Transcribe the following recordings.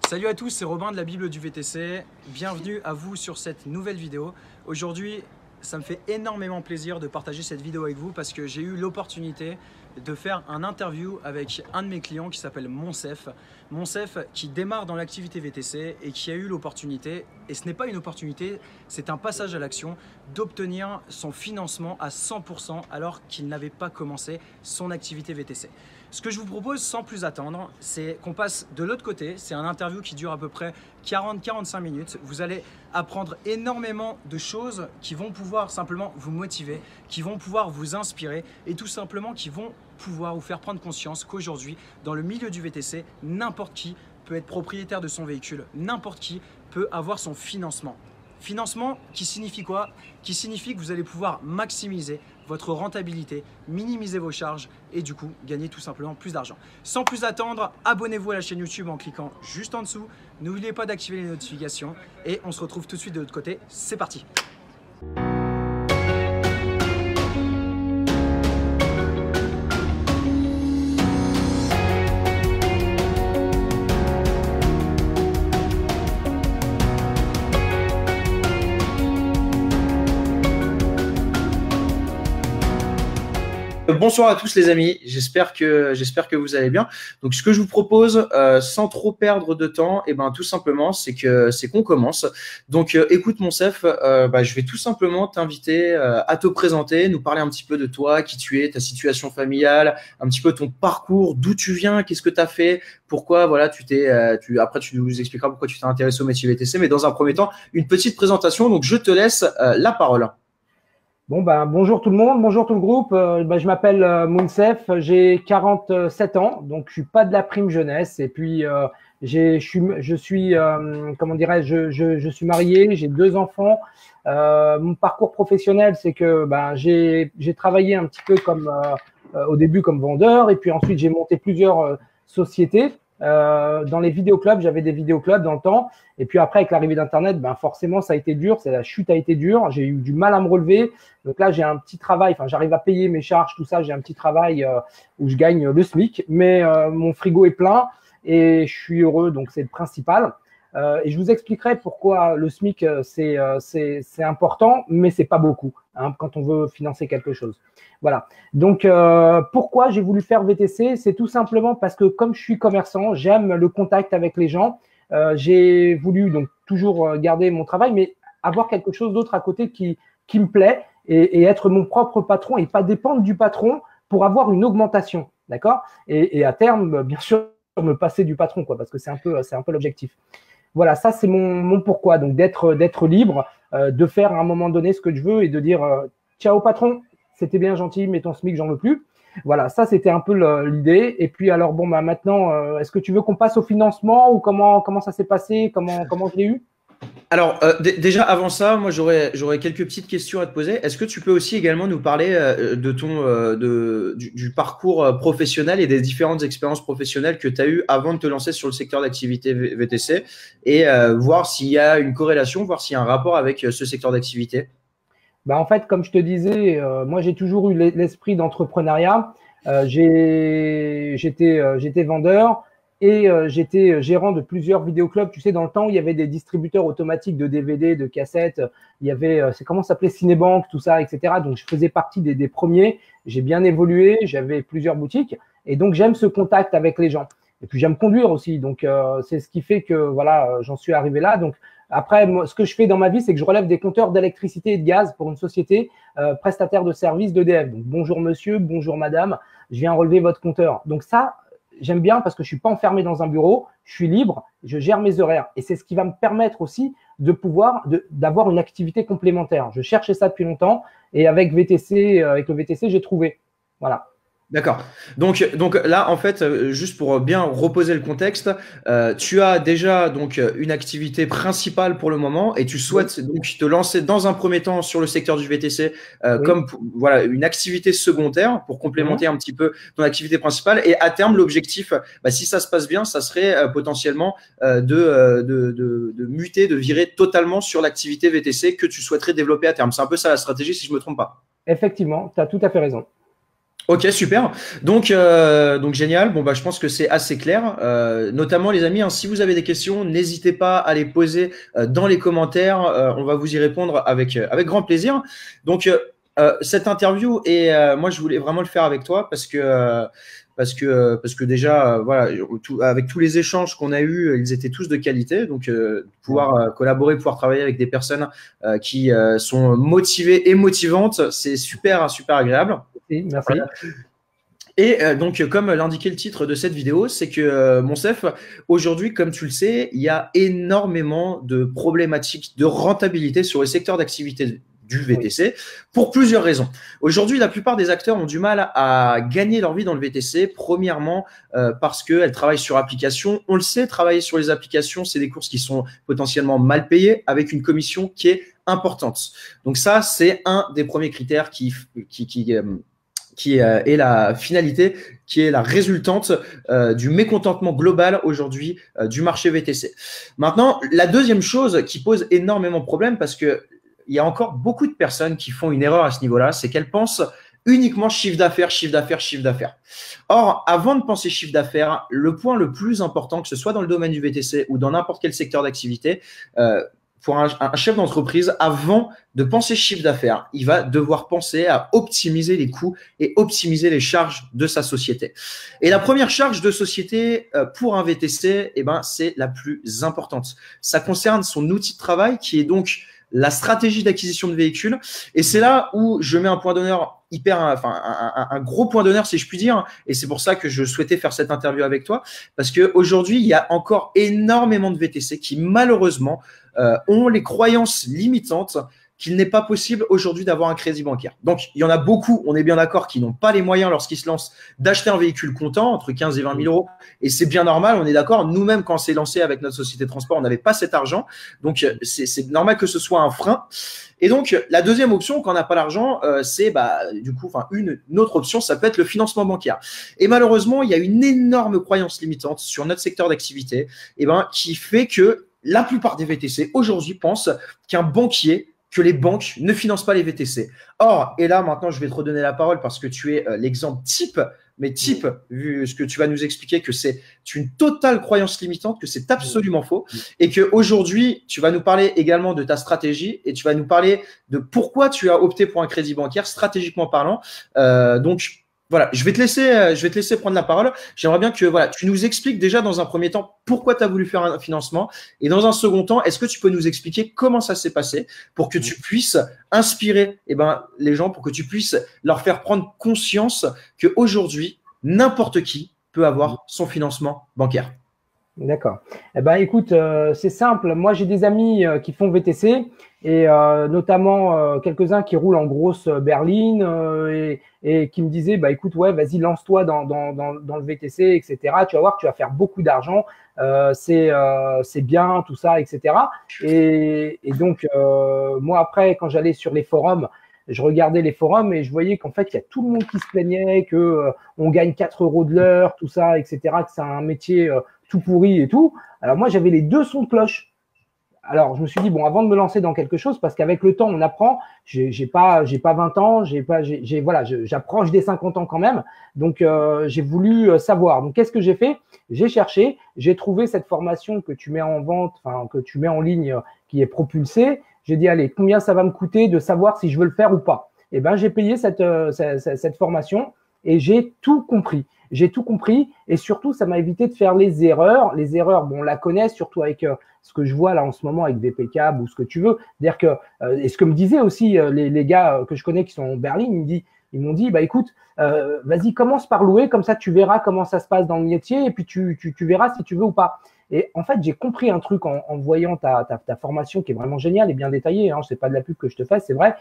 Salut à tous, c'est Robin de la Bible du VTC. Bienvenue à vous sur cette nouvelle vidéo. Aujourd'hui, ça me fait énormément plaisir de partager cette vidéo avec vous parce que j'ai eu l'opportunité de faire un interview avec un de mes clients qui s'appelle Monsef. Monsef qui démarre dans l'activité VTC et qui a eu l'opportunité, et ce n'est pas une opportunité, c'est un passage à l'action, d'obtenir son financement à 100% alors qu'il n'avait pas commencé son activité VTC. Ce que je vous propose sans plus attendre, c'est qu'on passe de l'autre côté. C'est un interview qui dure à peu près 40-45 minutes. Vous allez apprendre énormément de choses qui vont pouvoir simplement vous motiver, qui vont pouvoir vous inspirer et tout simplement qui vont pouvoir vous faire prendre conscience qu'aujourd'hui, dans le milieu du VTC, n'importe qui peut être propriétaire de son véhicule, n'importe qui peut avoir son financement. Financement qui signifie quoi? Qui signifie que vous allez pouvoir maximiser votre rentabilité, minimiser vos charges et du coup gagner tout simplement plus d'argent. Sans plus attendre, abonnez-vous à la chaîne YouTube en cliquant juste en dessous. N'oubliez pas d'activer les notifications et on se retrouve tout de suite de l'autre côté. C'est parti! Bonsoir à tous les amis, j'espère que vous allez bien. Donc ce que je vous propose, sans trop perdre de temps, tout simplement, c'est qu'on commence. Donc écoute Monsef, je vais tout simplement t'inviter à te présenter, nous parler un petit peu de toi, qui tu es, ta situation familiale, un petit peu ton parcours, d'où tu viens, qu'est-ce que tu as fait, pourquoi voilà, après tu nous expliqueras pourquoi tu t'es intéressé au métier VTC, mais dans un premier temps, une petite présentation. Donc je te laisse la parole. Bon, bonjour tout le monde, bonjour tout le groupe. Je m'appelle Monsef, j'ai 47 ans, donc je suis pas de la prime jeunesse. Et puis, je suis comment dirais-je, je suis marié, j'ai 2 enfants. Mon parcours professionnel, c'est que j'ai travaillé un petit peu comme au début comme vendeur, et puis ensuite j'ai monté plusieurs sociétés. Dans les vidéoclubs, j'avais des vidéoclubs dans le temps. Et puis après, avec l'arrivée d'Internet, forcément, ça a été dur. La chute a été dure. J'ai eu du mal à me relever. Donc là, j'ai un petit travail. Enfin, j'arrive à payer mes charges, tout ça. J'ai un petit travail où je gagne le SMIC. Mais mon frigo est plein et je suis heureux. Donc, c'est le principal. Et je vous expliquerai pourquoi le SMIC, c'est important, mais c'est pas beaucoup quand on veut financer quelque chose. Voilà. Donc, pourquoi j'ai voulu faire VTC? C'est tout simplement parce que comme je suis commerçant, j'aime le contact avec les gens. J'ai voulu donc toujours garder mon travail, mais avoir quelque chose d'autre à côté qui me plaît et être mon propre patron et pas dépendre du patron pour avoir une augmentation. D'accord? Et à terme, bien sûr, me passer du patron, quoi, parce que c'est un peu l'objectif. Voilà, ça c'est mon pourquoi. Donc d'être libre, de faire à un moment donné ce que je veux et de dire ciao patron, c'était bien gentil, mais ton SMIC, j'en veux plus. Voilà, ça c'était un peu l'idée. Et puis alors maintenant, est-ce que tu veux qu'on passe au financement ou comment ça s'est passé, comment je l'ai eu? Alors, déjà avant ça, moi j'aurais quelques petites questions à te poser. Est-ce que tu peux aussi également nous parler du parcours professionnel et des différentes expériences professionnelles que tu as eues avant de te lancer sur le secteur d'activité VTC et voir s'il y a une corrélation, voir s'il y a un rapport avec ce secteur d'activité? En fait, comme je te disais, moi j'ai toujours eu l'esprit d'entrepreneuriat. J'étais vendeur et j'étais gérant de plusieurs vidéoclubs. Tu sais, dans le temps, il y avait des distributeurs automatiques de DVD, de cassettes. Il y avait, c'est comment ça s'appelait, Cinébanque, tout ça, etc. Donc, je faisais partie des premiers. J'ai bien évolué. J'avais plusieurs boutiques. Et donc, j'aime ce contact avec les gens. Et puis, j'aime conduire aussi. Donc, c'est ce qui fait que, voilà, j'en suis arrivé là. Donc, après, moi, ce que je fais dans ma vie, c'est que je relève des compteurs d'électricité et de gaz pour une société prestataire de services d'EDF. Donc, bonjour monsieur, bonjour madame, je viens relever votre compteur. Donc ça, j'aime bien parce que je ne suis pas enfermé dans un bureau, je suis libre, je gère mes horaires. Et c'est ce qui va me permettre aussi d'avoir une activité complémentaire. Je cherchais ça depuis longtemps et avec le VTC, j'ai trouvé. Voilà. D'accord. Donc là, en fait, juste pour bien reposer le contexte, tu as déjà donc une activité principale pour le moment et tu souhaites donc te lancer dans un premier temps sur le secteur du VTC comme voilà une activité secondaire pour complémenter un petit peu ton activité principale. Et à terme, l'objectif, si ça se passe bien, ça serait potentiellement de muter, de virer totalement sur l'activité VTC que tu souhaiterais développer à terme. C'est un peu ça la stratégie, si je me trompe pas. Effectivement, tu as tout à fait raison. Ok, super. Donc génial. Bon, bah, je pense que c'est assez clair. Notamment, les amis, hein, si vous avez des questions, n'hésitez pas à les poser dans les commentaires. On va vous y répondre avec grand plaisir. Donc, cette interview, moi, je voulais vraiment le faire avec toi parce que déjà, voilà, avec tous les échanges qu'on a eus, ils étaient tous de qualité. Donc, pouvoir collaborer, pouvoir travailler avec des personnes qui sont motivées et motivantes, c'est super, super agréable. Merci. Et donc, comme l'indiquait le titre de cette vidéo, c'est que Monsef, aujourd'hui, comme tu le sais, il y a énormément de problématiques de rentabilité sur le secteur d'activité du VTC pour plusieurs raisons. Aujourd'hui, la plupart des acteurs ont du mal à gagner leur vie dans le VTC. Premièrement, parce qu'elles travaillent sur applications. On le sait, travailler sur les applications, c'est des courses qui sont potentiellement mal payées avec une commission qui est importante. Donc ça, c'est un des premiers critères qui est la finalité, qui est la résultante du mécontentement global aujourd'hui du marché VTC. Maintenant, la deuxième chose qui pose énormément de problèmes, parce qu'il y a encore beaucoup de personnes qui font une erreur à ce niveau-là, c'est qu'elles pensent uniquement chiffre d'affaires, chiffre d'affaires, chiffre d'affaires. Or, avant de penser chiffre d'affaires, le point le plus important, que ce soit dans le domaine du VTC ou dans n'importe quel secteur d'activité, pour un chef d'entreprise, avant de penser chiffre d'affaires, il va devoir penser à optimiser les coûts et optimiser les charges de sa société. Et la première charge de société pour un VTC, c'est la plus importante. Ça concerne son outil de travail qui est donc la stratégie d'acquisition de véhicules. Et c'est là où je mets un point d'honneur un gros point d'honneur, si je puis dire. Et c'est pour ça que je souhaitais faire cette interview avec toi. Parce qu'aujourd'hui, il y a encore énormément de VTC qui, malheureusement, ont les croyances limitantes qu'il n'est pas possible aujourd'hui d'avoir un crédit bancaire. Donc, il y en a beaucoup, on est bien d'accord, qui n'ont pas les moyens lorsqu'ils se lancent d'acheter un véhicule comptant entre 15 et 20 000 euros. Et c'est bien normal, on est d'accord. Nous-mêmes, quand on s'est lancé avec notre société de transport, on n'avait pas cet argent. Donc, c'est normal que ce soit un frein. Et donc, la deuxième option, quand on n'a pas l'argent, c'est une autre option, ça peut être le financement bancaire. Et malheureusement, il y a une énorme croyance limitante sur notre secteur d'activité qui fait que la plupart des VTC aujourd'hui pensent que les banques ne financent pas les VTC. Or, et là maintenant je vais te redonner la parole parce que tu es l'exemple type, vu ce que tu vas nous expliquer, que c'est une totale croyance limitante, que c'est absolument faux, et qu'aujourd'hui tu vas nous parler également de ta stratégie et tu vas nous parler de pourquoi tu as opté pour un crédit bancaire, stratégiquement parlant. Donc, voilà, je vais te laisser prendre la parole. J'aimerais bien que tu nous expliques déjà dans un premier temps pourquoi tu as voulu faire un financement et dans un second temps, est-ce que tu peux nous expliquer comment ça s'est passé pour que tu puisses inspirer les gens, pour que tu puisses leur faire prendre conscience qu'aujourd'hui, n'importe qui peut avoir son financement bancaire. D'accord. Écoute, c'est simple. Moi, j'ai des amis qui font VTC et notamment quelques-uns qui roulent en grosse berline et qui me disaient, écoute, ouais, vas-y, lance-toi dans le VTC, etc. Tu vas voir que tu vas faire beaucoup d'argent. C'est bien, tout ça, etc. Et donc, moi, après, quand j'allais sur les forums, je regardais les forums et je voyais qu'en fait, il y a tout le monde qui se plaignait que on gagne 4 € de l'heure, tout ça, etc., que c'est un métier tout pourri et tout. Alors moi, j'avais les deux sons de cloche. Alors, je me suis dit, bon, avant de me lancer dans quelque chose, parce qu'avec le temps, on apprend, j'ai pas 20 ans, j'approche des 50 ans quand même. Donc, j'ai voulu savoir. Donc, qu'est-ce que j'ai fait? J'ai cherché, j'ai trouvé cette formation que tu mets en vente, que tu mets en ligne, qui est propulsée. J'ai dit, allez, combien ça va me coûter de savoir si je veux le faire ou pas? Eh ben, j'ai payé cette formation et j'ai tout compris. J'ai tout compris et surtout, ça m'a évité de faire les erreurs. Les erreurs, bon, on la connaît, surtout avec ce que je vois là en ce moment avec VP Cab ou ce que tu veux. C'est-à-dire que, et ce que me disaient aussi les gars que je connais qui sont en Berlin, ils m'ont dit, écoute, vas-y, commence par louer, comme ça tu verras comment ça se passe dans le métier et puis tu verras si tu veux ou pas. Et en fait, j'ai compris un truc en voyant ta formation qui est vraiment géniale et bien détaillée. Hein, c'est pas de la pub que je te fais, c'est vrai.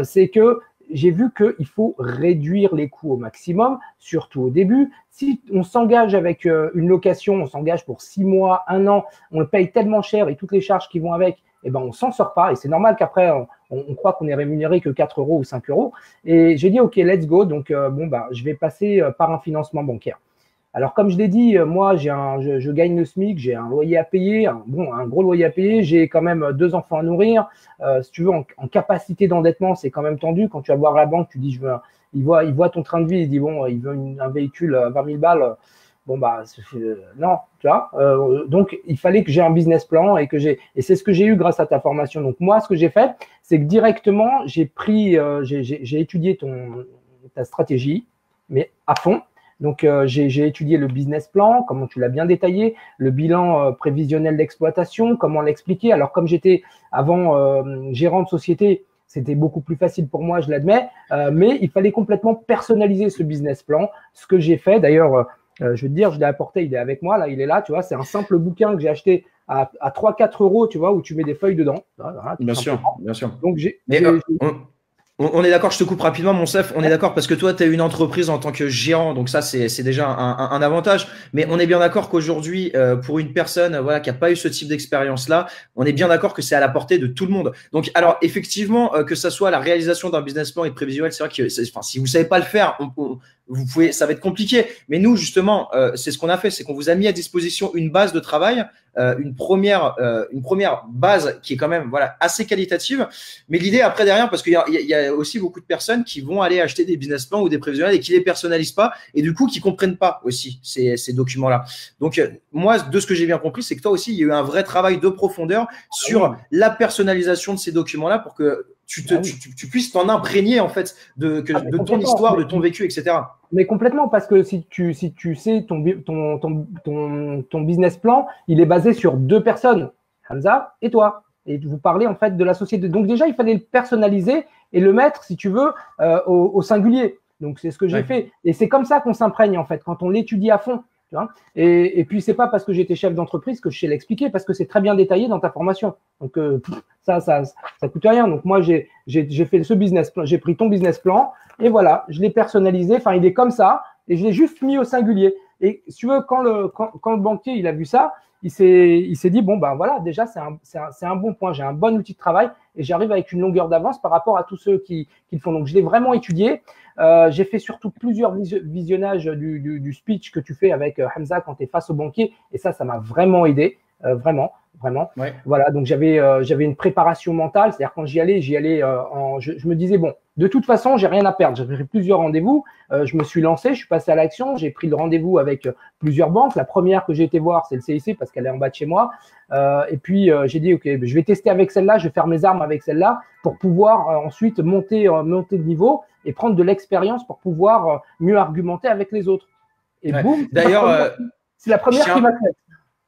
C'est que j'ai vu qu'il faut réduire les coûts au maximum, surtout au début. Si on s'engage avec une location, on s'engage pour 6 mois, 1 an, on le paye tellement cher et toutes les charges qui vont avec, on s'en sort pas. Et c'est normal qu'après, on croit qu'on est rémunéré que 4 € ou 5 €. Et j'ai dit, OK, let's go. Donc, je vais passer par un financement bancaire. Alors, comme je l'ai dit, moi, je gagne le SMIC, j'ai un loyer à payer, un gros loyer à payer, j'ai quand même 2 enfants à nourrir. Si tu veux, en capacité d'endettement, c'est quand même tendu. Quand tu vas voir la banque, tu dis, il voit ton train de vie, il dit bon, il veut un véhicule à 20 000 balles. Bon, bah, non, tu vois. Donc, il fallait que j'ai un business plan et c'est ce que j'ai eu grâce à ta formation. Donc, moi, ce que j'ai fait, c'est que directement, j'ai étudié ta stratégie, mais à fond. Donc, j'ai étudié le business plan, comment tu l'as bien détaillé, le bilan prévisionnel d'exploitation, comment l'expliquer. Alors, comme j'étais avant gérant de société, c'était beaucoup plus facile pour moi, je l'admets, mais il fallait complètement personnaliser ce business plan. Ce que j'ai fait, d'ailleurs, je vais te dire, je l'ai apporté, il est avec moi, là, il est là, tu vois, c'est un simple bouquin que j'ai acheté à 3-4 euros, tu vois, où tu mets des feuilles dedans. Voilà, bien sûr, bien sûr. Donc, on est d'accord, je te coupe rapidement, Monsef, on est d'accord parce que toi, tu as une entreprise en tant que gérant, donc ça, c'est déjà un avantage. Mais on est bien d'accord qu'aujourd'hui, pour une personne voilà, qui n'a pas eu ce type d'expérience-là, on est bien d'accord que c'est à la portée de tout le monde. Donc, alors, effectivement, que ça soit la réalisation d'un business plan et de prévisionnel, c'est vrai que si vous ne savez pas le faire, vous pouvez, ça va être compliqué. Mais nous, justement, c'est ce qu'on a fait, c'est qu'on vous a mis à disposition une base de travail, une première base qui est quand même voilà assez qualitative. Mais l'idée après derrière, parce qu'il y a aussi beaucoup de personnes qui vont aller acheter des business plans ou des prévisionnels et qui les personnalisent pas et du coup qui comprennent pas aussi ces documents-là. Donc moi, de ce que j'ai bien compris, c'est que toi aussi, il y a eu un vrai travail de profondeur sur la personnalisation de ces documents-là pour que tu puisses t'en imprégner en fait de ton histoire, de ton vécu, etc. Mais complètement, parce que si tu sais ton business plan, il est basé sur 2 personnes, Hamza et toi. Et vous parlez en fait de la société. Donc déjà, il fallait le personnaliser et le mettre, si tu veux, au singulier. Donc c'est ce que j'ai fait. Et c'est comme ça qu'on s'imprègne en fait, quand on l'étudie à fond. Tu vois, et puis c'est pas parce que j'étais chef d'entreprise que je sais l'expliquer, parce que c'est très bien détaillé dans ta formation. Donc ça coûte rien. Donc moi j'ai fait ce business plan, j'ai pris ton business plan et voilà, je l'ai personnalisé. Enfin il est comme ça et je l'ai juste mis au singulier. Et si tu veux, quand le banquier il a vu ça, il s'est dit bon ben voilà, déjà c'est un bon point, j'ai un bon outil de travail et j'arrive avec une longueur d'avance par rapport à tous ceux qui le font. Donc je l'ai vraiment étudié. J'ai fait surtout plusieurs visionnages du speech que tu fais avec Hamza quand tu es face au banquier et ça m'a vraiment aidé, vraiment. Ouais. Voilà, donc j'avais une préparation mentale, c'est-à-dire quand j'y allais, je me disais bon, de toute façon, j'ai rien à perdre. J'avais pris plusieurs rendez-vous, je me suis lancé, je suis passé à l'action, j'ai pris le rendez-vous avec plusieurs banques. La première que j'ai été voir, c'est le CIC parce qu'elle est en bas de chez moi. Et puis j'ai dit ok, je vais tester avec celle-là, je vais faire mes armes avec celle-là pour pouvoir ensuite monter de niveau et prendre de l'expérience pour pouvoir mieux argumenter avec les autres. Et boum, d'ailleurs, c'est la première qui m'a fait.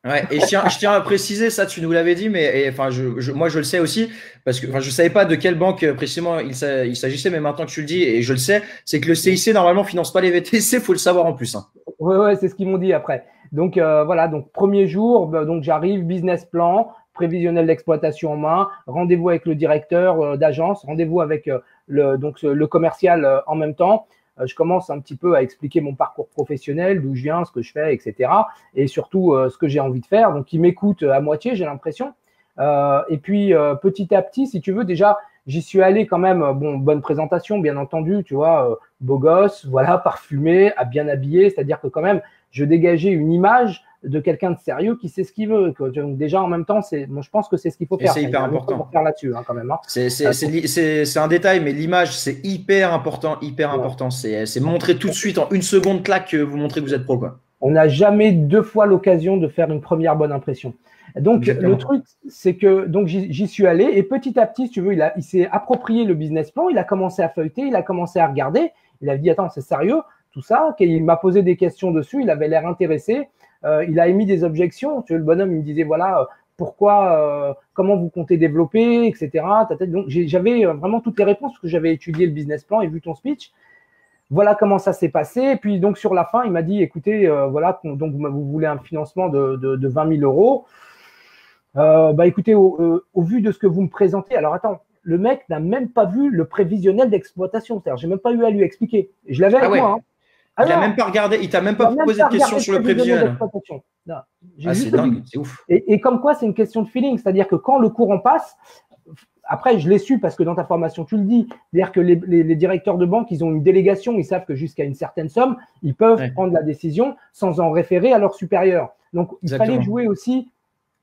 Ouais, et je tiens à préciser, ça tu nous l'avais dit, mais enfin moi je le sais aussi, parce que je savais pas de quelle banque précisément il s'agissait, mais maintenant que tu le dis, et je le sais, c'est que le CIC normalement finance pas les VTC, faut le savoir en plus. Hein. Ouais, c'est ce qu'ils m'ont dit après. Donc voilà, donc premier jour, donc j'arrive, business plan, prévisionnel d'exploitation en main, rendez-vous avec le directeur d'agence, rendez-vous avec le commercial en même temps. Je commence un petit peu à expliquer mon parcours professionnel, d'où je viens, ce que je fais, etc. Et surtout ce que j'ai envie de faire. Donc, il m'écoute à moitié, j'ai l'impression. Et puis, petit à petit, si tu veux, déjà, j'y suis allé quand même. Bon, bonne présentation, bien entendu, tu vois, beau gosse, voilà, parfumé, bien habillé. C'est-à-dire que quand même, je dégageais une image de quelqu'un de sérieux qui sait ce qu'il veut. Donc déjà, en même temps, je pense que c'est ce qu'il faut faire. C'est hyper important. Faire là-dessus, hein, quand même. Hein. C'est un détail, mais l'image, c'est hyper important, important. C'est montrer tout de suite en une seconde claque que vous montrez que vous êtes pro, quoi. On n'a jamais 2 fois l'occasion de faire une première bonne impression. Donc, exactement. Le truc, c'est que donc j'y suis allé et petit à petit, si tu veux, il s'est approprié le business plan, il a commencé à feuilleter, il a commencé à regarder, il a dit attends, c'est sérieux, tout ça, il m'a posé des questions dessus, il avait l'air intéressé. Il a émis des objections. Tu vois, le bonhomme, il me disait voilà, pourquoi, comment vous comptez développer, etc. Donc, j'avais vraiment toutes les réponses parce que j'avais étudié le business plan et vu ton speech. Voilà comment ça s'est passé. Et puis, donc, sur la fin, il m'a dit écoutez, voilà, donc vous voulez un financement de 20 000 euros. Écoutez, au vu de ce que vous me présentez, alors attends, le mec n'a même pas vu le prévisionnel d'exploitation. C'est-à-dire, j'ai même pas eu à lui expliquer. Je l'avais avec moi. Hein. Il n'a même pas regardé, il t'a même pas posé de questions sur le prévisionnel. C'est dingue, c'est ouf. Et comme quoi, c'est une question de feeling, c'est-à-dire que quand le courant passe, après, je l'ai su parce que dans ta formation, tu le dis, c'est-à-dire que les directeurs de banque, ils ont une délégation, ils savent que jusqu'à une certaine somme, ils peuvent prendre la décision sans en référer à leur supérieur. Donc, il fallait jouer aussi,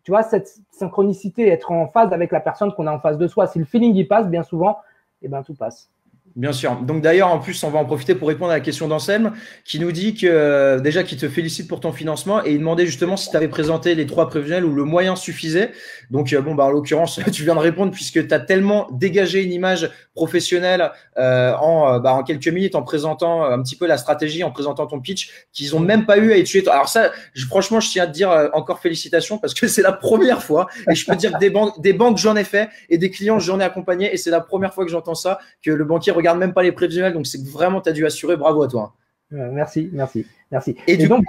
tu vois, cette synchronicité, être en phase avec la personne qu'on a en face de soi. Si le feeling y passe, bien souvent, eh ben, tout passe. Bien sûr. Donc d'ailleurs, en plus, on va en profiter pour répondre à la question d'Anselme, qui nous dit que déjà qu'il te félicite pour ton financement et il demandait justement si tu avais présenté les 3 prévisionnels ou le moyen suffisait. Donc bon, bah, en l'occurrence, tu viens de répondre puisque tu as tellement dégagé une image professionnelle en quelques minutes en présentant un petit peu la stratégie, en présentant ton pitch, qu'ils n'ont même pas eu à étudier. Alors ça, franchement, je tiens à te dire encore félicitations parce que c'est la première fois et je peux te dire que des banques j'en ai fait et des clients j'en ai accompagné et c'est la première fois que j'entends ça, que le banquier regarde même pas les prévisionnels, donc c'est que vraiment tu as dû assurer, bravo à toi. Merci. Et donc,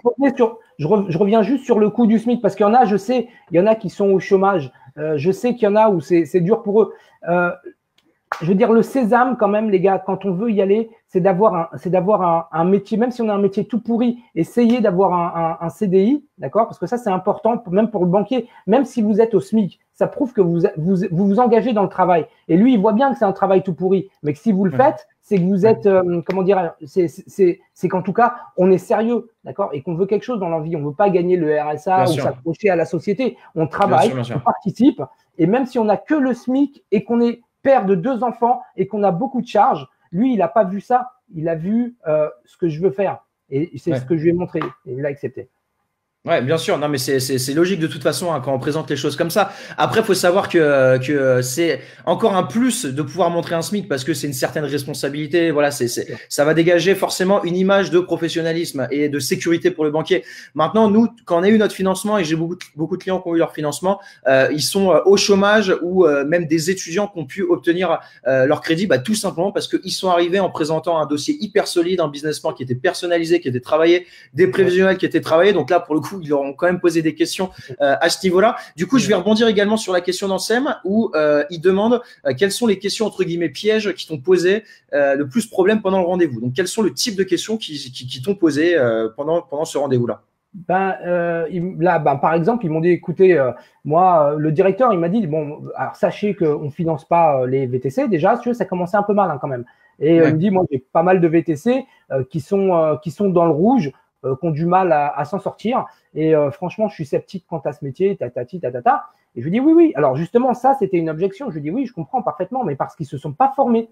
je reviens juste sur le coût du SMIC parce qu'il y en a, je sais, il y en a qui sont au chômage. Je sais qu'il y en a où c'est dur pour eux. Je veux dire, le sésame, quand même, les gars, quand on veut y aller, c'est d'avoir un métier, même si on a un métier tout pourri, essayez d'avoir un CDI, d'accord? Parce que ça, c'est important, même pour le banquier, même si vous êtes au SMIC, ça prouve que vous engagez dans le travail. Et lui, il voit bien que c'est un travail tout pourri, mais que si vous le faites, c'est que vous êtes, comment dire, c'est qu'en tout cas, on est sérieux, d'accord? Et qu'on veut quelque chose dans la vie. On veut pas gagner le RSA ou s'accrocher à la société. On travaille, bien sûr. On participe, et même si on n'a que le SMIC et qu'on est père de 2 enfants et qu'on a beaucoup de charges, lui, il n'a pas vu ça. Il a vu ce que je veux faire. Et c'est ce que je lui ai montré. Et il a accepté. Ouais, bien sûr. Non, mais c'est logique de toute façon quand on présente les choses comme ça. Après, il faut savoir que c'est encore un plus de pouvoir montrer un SMIC parce que c'est une certaine responsabilité. Voilà, ça va dégager forcément une image de professionnalisme et de sécurité pour le banquier. Maintenant, nous, quand on a eu notre financement et j'ai beaucoup de clients qui ont eu leur financement, ils sont au chômage ou même des étudiants qui ont pu obtenir leur crédit, tout simplement parce qu'ils sont arrivés en présentant un dossier hyper solide, un business plan qui était personnalisé, qui était travaillé, des prévisionnels qui étaient travaillés. Donc là, pour le coup, ils leur ont quand même posé des questions à ce niveau-là. Du coup, je vais rebondir également sur la question d'Anselme où il demande quelles sont les questions entre guillemets pièges qui t'ont posé le plus problème pendant le rendez-vous. Donc, quels sont le type de questions qui t'ont posé pendant ce rendez-vous-là? Par exemple, ils m'ont dit, écoutez, moi, le directeur, il m'a dit, bon, alors sachez qu'on ne finance pas les VTC. Déjà, ça commençait un peu mal quand même. Et il me dit, moi, j'ai pas mal de VTC qui sont dans le rouge, qui ont du mal à s'en sortir. Et franchement, je suis sceptique quant à ce métier, tatati, tatata. Et je lui dis oui. Alors justement, ça, c'était une objection. Je lui dis oui, je comprends parfaitement, mais parce qu'ils se sont pas formés.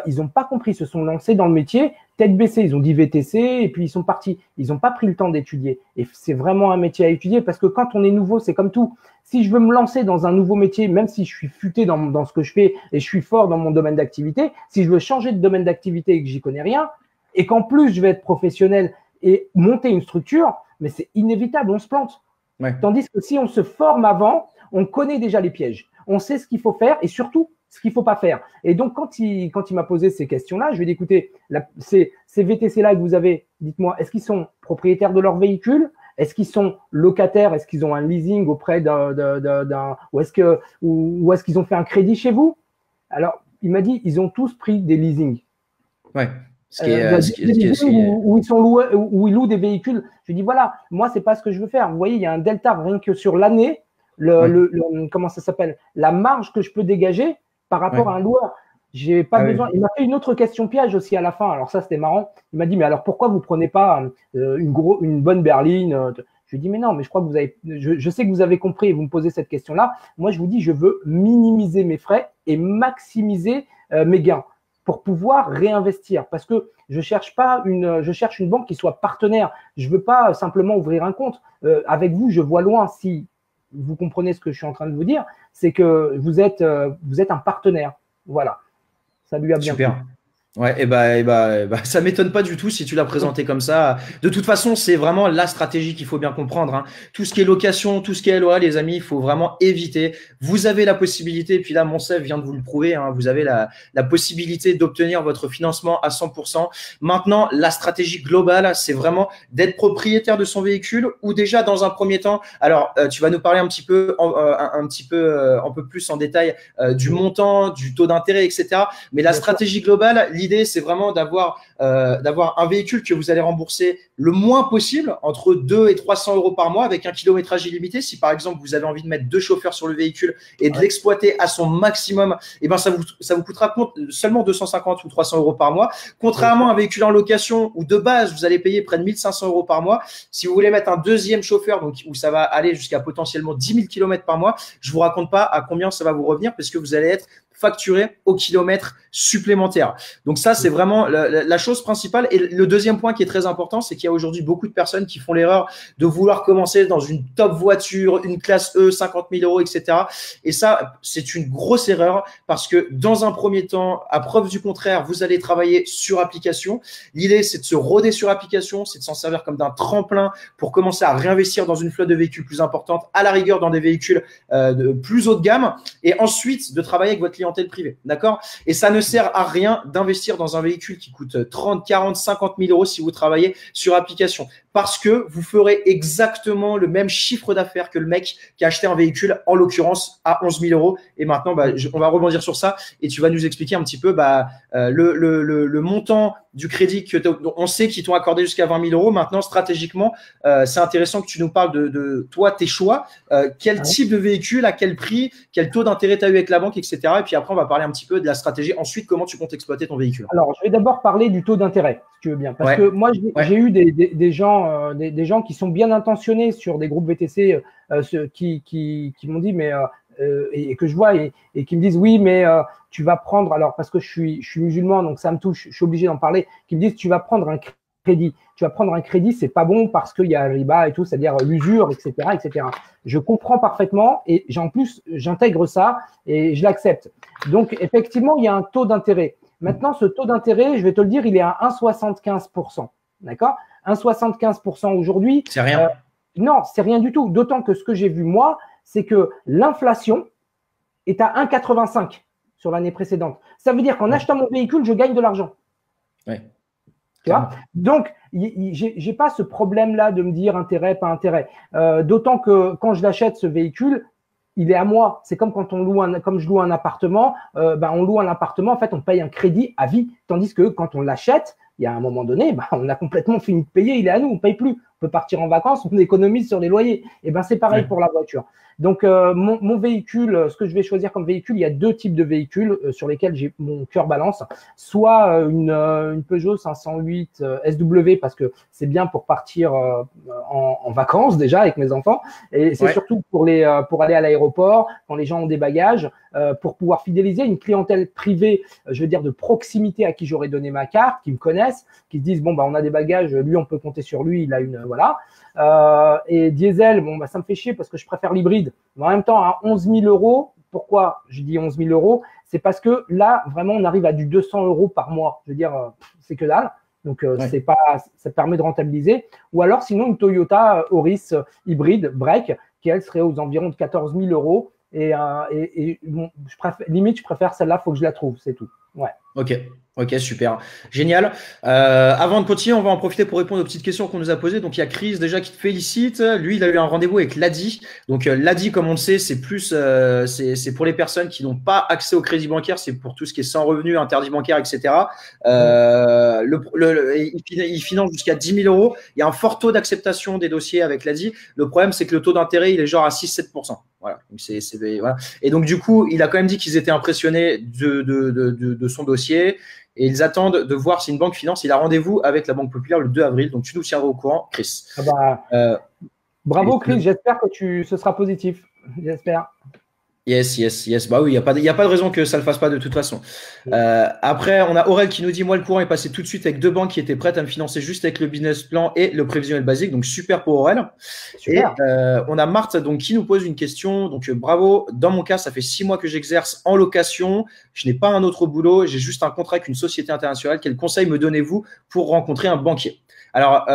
Ils n'ont pas compris, ils se sont lancés dans le métier, tête baissée. Ils ont dit VTC et puis ils sont partis. Ils n'ont pas pris le temps d'étudier. Et c'est vraiment un métier à étudier parce que quand on est nouveau, c'est comme tout. Si je veux me lancer dans un nouveau métier, même si je suis futé dans ce que je fais et je suis fort dans mon domaine d'activité, si je veux changer de domaine d'activité et que j'y connais rien, et qu'en plus je vais être professionnel et monter une structure, mais c'est inévitable, on se plante. Ouais. Tandis que si on se forme avant, on connaît déjà les pièges. On sait ce qu'il faut faire et surtout ce qu'il ne faut pas faire. Et donc, quand il m'a posé ces questions-là, je lui ai dit, écoutez, ces VTC-là que vous avez, dites-moi, est-ce qu'ils sont propriétaires de leur véhicule? Est-ce qu'ils sont locataires? Est-ce qu'ils ont un leasing auprès d'un… Ou est-ce qu'ils ont fait un crédit chez vous? Alors, il m'a dit, ils ont tous pris des leasings. Ouais. Où ils louent des véhicules. Je dis voilà, moi c'est pas ce que je veux faire. Vous voyez, il y a un delta rien que sur l'année, comment ça s'appelle, la marge que je peux dégager par rapport à un loueur. J'ai pas besoin. Il m'a fait une autre question piège aussi à la fin. Alors ça c'était marrant. Il m'a dit mais alors pourquoi vous prenez pas une bonne berline? Je lui ai dit mais non, mais je crois que vous avez, je sais que vous avez compris et vous me posez cette question-là. Moi je vous dis je veux minimiser mes frais et maximiser mes gains pour pouvoir réinvestir. Parce que je cherche une banque qui soit partenaire. Je ne veux pas simplement ouvrir un compte. Avec vous, je vois loin. Si vous comprenez ce que je suis en train de vous dire, c'est que vous êtes un partenaire. Voilà. Ça lui a bien plu. Ouais, ça m'étonne pas du tout si tu l'as présenté comme ça. De toute façon, c'est vraiment la stratégie qu'il faut bien comprendre, hein. Tout ce qui est location, tout ce qui est LOA, les amis, il faut vraiment éviter. Vous avez la possibilité, et puis là, Monsef vient de vous le prouver, hein, vous avez la possibilité d'obtenir votre financement à 100%. Maintenant, la stratégie globale, c'est vraiment d'être propriétaire de son véhicule ou déjà dans un premier temps. Alors, tu vas nous parler un peu plus en détail du montant, du taux d'intérêt, etc. Mais la stratégie globale, l'idée, c'est vraiment d'avoir un véhicule que vous allez rembourser le moins possible, entre 200 et 300 euros par mois avec un kilométrage illimité. Si par exemple, vous avez envie de mettre 2 chauffeurs sur le véhicule et de l'exploiter à son maximum, ça vous coûtera seulement 250 ou 300 euros par mois. Contrairement à un véhicule en location où de base, vous allez payer près de 1500 euros par mois. Si vous voulez mettre un deuxième chauffeur, donc où ça va aller jusqu'à potentiellement 10 000 km par mois, je vous raconte pas à combien ça va vous revenir parce que vous allez être facturé au kilomètre supplémentaires. Donc ça, c'est vraiment la chose principale. Et le deuxième point qui est très important, c'est qu'il y a aujourd'hui beaucoup de personnes qui font l'erreur de vouloir commencer dans une top voiture, une classe E, 50 000 euros, etc. Et ça, c'est une grosse erreur parce que dans un premier temps, à preuve du contraire, vous allez travailler sur application. L'idée, c'est de se roder sur application, c'est de s'en servir comme d'un tremplin pour commencer à réinvestir dans une flotte de véhicules plus importante, à la rigueur dans des véhicules de plus haut de gamme, et ensuite de travailler avec votre clientèle privée, d'accord? Et ça ne sert à rien d'investir dans un véhicule qui coûte 30, 40, 50 000 euros si vous travaillez sur application, parce que vous ferez exactement le même chiffre d'affaires que le mec qui a acheté un véhicule, en l'occurrence à 11 000 euros. Et maintenant, on va rebondir sur ça et tu vas nous expliquer un petit peu le montant du crédit que on sait qu'ils t'ont accordé jusqu'à 20 000 euros. Maintenant, stratégiquement, c'est intéressant que tu nous parles de toi, tes choix, quel type de véhicule, à quel prix, quel taux d'intérêt tu as eu avec la banque, etc. Et puis après, on va parler un petit peu de la stratégie. Ensuite, comment tu comptes exploiter ton véhicule. Alors, je vais d'abord parler du taux d'intérêt, si tu veux bien. Parce que moi, j'ai eu des gens qui sont bien intentionnés sur des groupes VTC qui m'ont dit, mais et que je vois et qui me disent oui, mais tu vas prendre, alors parce que je suis musulman, donc ça me touche, je suis obligé d'en parler, qui me disent tu vas prendre un crédit. Tu vas prendre un crédit, c'est pas bon parce qu'il y a riba et tout, c'est-à-dire l'usure, etc., etc. Je comprends parfaitement et en plus, j'intègre ça et je l'accepte. Donc, effectivement, il y a un taux d'intérêt. Maintenant, ce taux d'intérêt, je vais te le dire, il est à 1,75%. D'accord? 1,75% aujourd'hui. C'est rien. Non, c'est rien du tout. D'autant que ce que j'ai vu, moi, c'est que l'inflation est à 1,85 sur l'année précédente. Ça veut dire qu'en achetant mon véhicule, je gagne de l'argent. Ouais. Tu vois? Donc, j'ai pas ce problème-là de me dire intérêt, pas intérêt. D'autant que quand je l'achète, ce véhicule, il est à moi. C'est comme quand on loue comme je loue un appartement, on loue un appartement, en fait, on paye un crédit à vie. Tandis que quand on l'achète, il y a un moment donné, on a complètement fini de payer, il est à nous, on ne paye plus. On peut partir en vacances, on économise sur les loyers. Et c'est pareil pour la voiture. Donc, mon véhicule, ce que je vais choisir comme véhicule, il y a deux types de véhicules sur lesquels j'ai mon cœur balance. Soit une Peugeot 508 SW, parce que c'est bien pour partir en vacances déjà avec mes enfants. Et c'est surtout pour aller à l'aéroport, quand les gens ont des bagages, pour pouvoir fidéliser une clientèle privée, je veux dire de proximité à qui j'aurais donné ma carte, qui me connaissent, qui se disent bon on a des bagages, lui on peut compter sur lui, il a une voilà. Et diesel, ça me fait chier parce que je préfère l'hybride. Mais en même temps, à 11 000 euros, pourquoi je dis 11 000 euros? C'est parce que là, vraiment, on arrive à du 200 euros par mois. Je veux dire, c'est que dalle. Donc, c'est pas, ça permet de rentabiliser. Ou alors, sinon, une Toyota Auris hybride, break, qui elle serait aux environs de 14 000 euros. Et je préfère celle-là, il faut que je la trouve, c'est tout. Ouais. Ok, super. Génial. Avant de continuer, on va en profiter pour répondre aux petites questions qu'on nous a posées. Donc, il y a Chris déjà qui te félicite. Lui, il a eu un rendez-vous avec l'ADI. Donc, l'ADI, comme on le sait, c'est plus, c'est pour les personnes qui n'ont pas accès au crédit bancaire. C'est pour tout ce qui est sans revenu, interdit bancaire, etc. Il finance jusqu'à 10 000 euros. Il y a un fort taux d'acceptation des dossiers avec l'ADI. Le problème, c'est que le taux d'intérêt, il est genre à 6-7%. Voilà. Donc, voilà. Et donc, du coup, il a quand même dit qu'ils étaient impressionnés de son dossier. Et ils attendent de voir si une banque finance. Il a rendez-vous avec la Banque Populaire le 2 avril. Donc, tu nous tiendras au courant, Chris. Bravo, Chris. J'espère que ce sera positif. J'espère. Yes. Bah oui, il n'y a pas de raison que ça ne le fasse pas de toute façon. Après, on a Aurel qui nous dit, moi, le courant est passé tout de suite avec deux banques qui étaient prêtes à me financer juste avec le business plan et le prévisionnel basique. Donc, super pour Aurel. Super. Et on a Marthe donc, qui nous pose une question. Donc, bravo. Dans mon cas, ça fait 6 mois que j'exerce en location. Je n'ai pas un autre boulot. J'ai juste un contrat avec une société internationale. Quel conseil me donnez-vous pour rencontrer un banquier? Alors,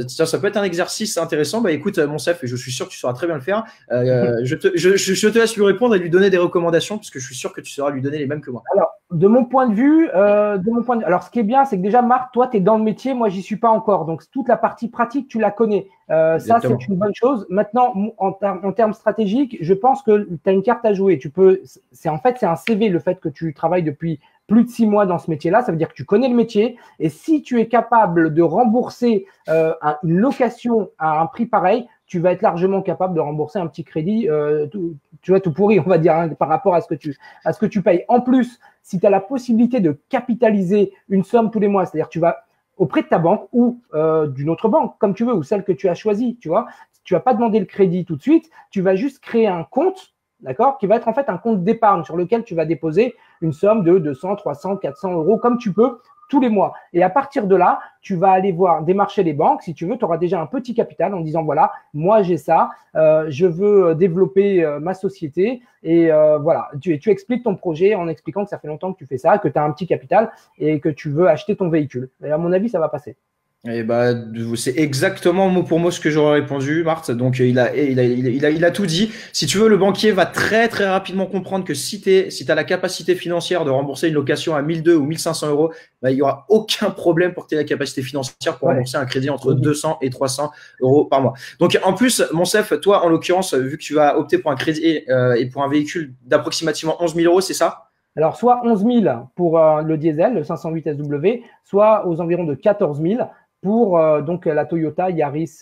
ça peut être un exercice intéressant. Bah, écoute, Monsef, et je suis sûr que tu sauras très bien le faire. Je te laisse lui répondre et lui donner des recommandations, parce que je suis sûr que tu sauras lui donner les mêmes que moi. Alors, de mon point de vue, alors ce qui est bien, c'est que déjà, Marc, toi, tu es dans le métier, moi, j'y suis pas encore. Donc, toute la partie pratique, tu la connais. Ça, c'est une bonne chose. Maintenant, en termes stratégiques, je pense que tu as une carte à jouer. C'est un CV, le fait que tu travailles depuis plus de 6 mois dans ce métier-là, ça veut dire que tu connais le métier. Et si tu es capable de rembourser une location à un prix pareil, tu vas être largement capable de rembourser un petit crédit, tu vois, tout pourri, on va dire, hein, par rapport à ce que tu payes. En plus, si tu as la possibilité de capitaliser une somme tous les mois, c'est-à-dire tu vas auprès de ta banque ou d'une autre banque, comme tu veux, ou celle que tu as choisie, tu vois, tu vas pas demander le crédit tout de suite, tu vas juste créer un compte, d'accord, qui va être en fait un compte d'épargne sur lequel tu vas déposer une somme de 200, 300, 400 euros, comme tu peux, tous les mois. Et à partir de là, tu vas aller démarcher les banques. Si tu veux, tu auras déjà un petit capital en disant, voilà, moi j'ai ça, je veux développer ma société. Et voilà, tu expliques ton projet en expliquant que ça fait longtemps que tu fais ça, que tu as un petit capital et que tu veux acheter ton véhicule. Et à mon avis, ça va passer. Et bah, c'est exactement mot pour mot ce que j'aurais répondu, Marthe. Donc, il a tout dit. Si tu veux, le banquier va très, très rapidement comprendre que si tu as la capacité financière de rembourser une location à 1 200 ou 1 500 euros, bah, il y aura aucun problème pour que tu aies la capacité financière pour rembourser un crédit entre 200 et 300 euros par mois. Donc, en plus, Monsef, toi, en l'occurrence, vu que tu vas opter pour un crédit et pour un véhicule d'approximativement 11 000 euros, c'est ça? Alors, soit 11 000 pour le diesel, le 508 SW, soit aux environs de 14 000 pour donc la Toyota Yaris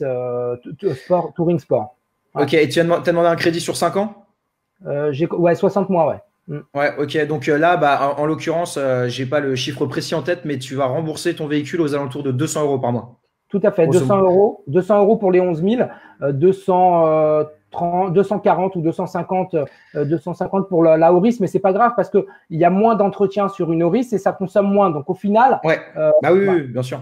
Touring Sport. Ouais. Ok, et tu as demandé un crédit sur 5 ans? Ouais, 60 mois, ouais. Ouais, ok. Donc là, bah, en l'occurrence, j'ai pas le chiffre précis en tête, mais tu vas rembourser ton véhicule aux alentours de 200 euros par mois. Tout à fait, 200 euros pour les 11 000, 240 ou 250 pour la Auris, mais c'est pas grave parce qu'il y a moins d'entretien sur une Auris et ça consomme moins. Donc au final, ouais. Bah oui, bien sûr.